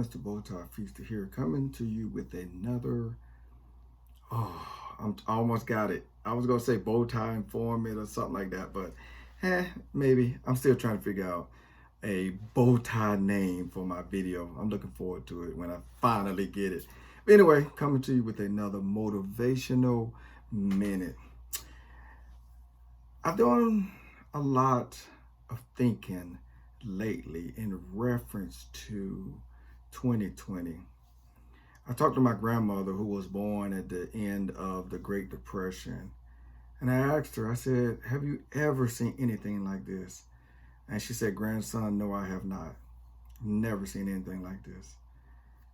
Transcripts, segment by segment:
Mr. Bowtie Feaster here, coming to you with another. I almost got it. I was gonna say Bowtie Informant or something like that, but maybe. I'm still trying to figure out a bow tie name for my video. I'm looking forward to it when I finally get it. But anyway, coming to you with another motivational minute. I've done a lot of thinking lately in reference to 2020. I talked to my grandmother, who was born at the end of the Great Depression, and I asked her, I said, have you ever seen anything like this? And she said, grandson, no, I have not. Never seen anything like this.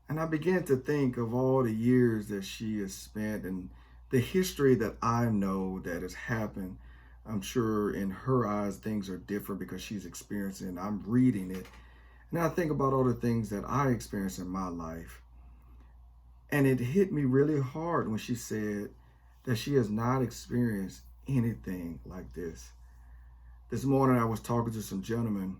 And I began to think of all the years that she has spent and the history that I know that has happened. I'm sure in her eyes, things are different because she's experiencing it. I'm reading it. And I think about all the things that I experienced in my life. And it hit me really hard when she said that she has not experienced anything like this. This morning, I was talking to some gentlemen,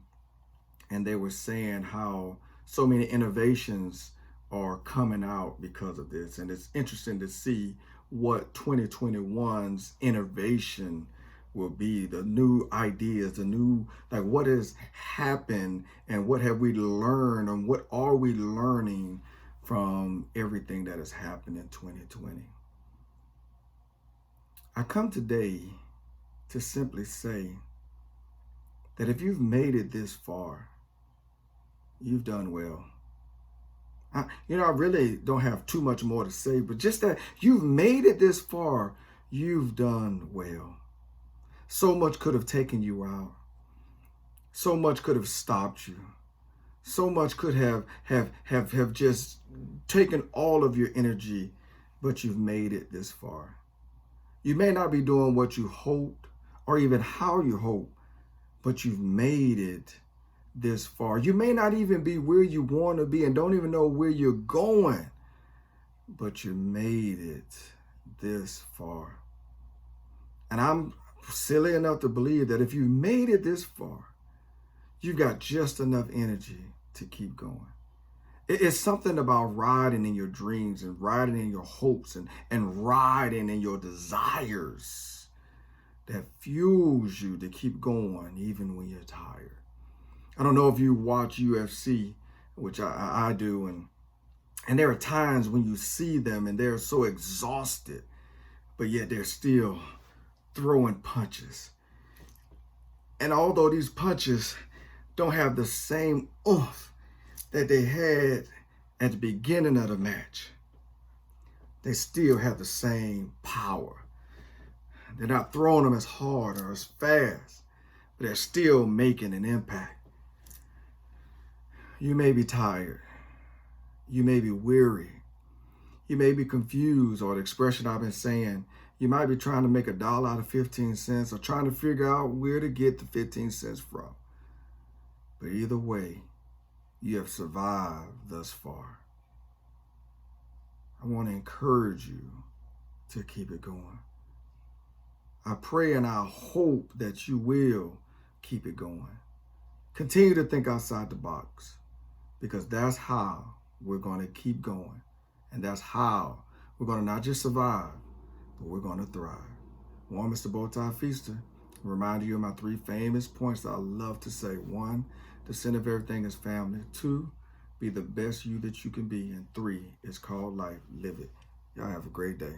and they were saying how so many innovations are coming out because of this. And it's interesting to see what 2021's innovation will be, the new ideas, the new, like what has happened and what have we learned and what are we learning from everything that has happened in 2020. I come today to simply say that if you've made it this far, you've done well. I really don't have too much more to say, but just that you've made it this far, you've done well. So much could have taken you out. So much could have stopped you. So much could have just taken all of your energy, but you've made it this far. You may not be doing what you hoped or even how you hoped, but you've made it this far. You may not even be where you want to be and don't even know where you're going, but you made it this far. And I'm silly enough to believe that if you made it this far, you've got just enough energy to keep going. It's something about riding in your dreams and riding in your hopes and riding in your desires that fuels you to keep going even when you're tired. I don't know if you watch UFC, which I do, and there are times when you see them and they're so exhausted, but yet they're still throwing punches. And although these punches don't have the same oomph that they had at the beginning of the match, they still have the same power. They're not throwing them as hard or as fast, but they're still making an impact. You may be tired. You may be weary. You may be confused, or the expression I've been saying, you might be trying to make $1 out of 15 cents or trying to figure out where to get the 15 cents from. But either way, you have survived thus far. I want to encourage you to keep it going. I pray and I hope that you will keep it going. Continue to think outside the box, because that's how we're going to keep going. And that's how we're going to not just survive, but we're going to thrive. One, Mr. Bowtie Feaster, reminding you of my 3 famous points that I love to say. 1, the center of everything is family. 2, be the best you that you can be. And 3, it's called life. Live it. Y'all have a great day.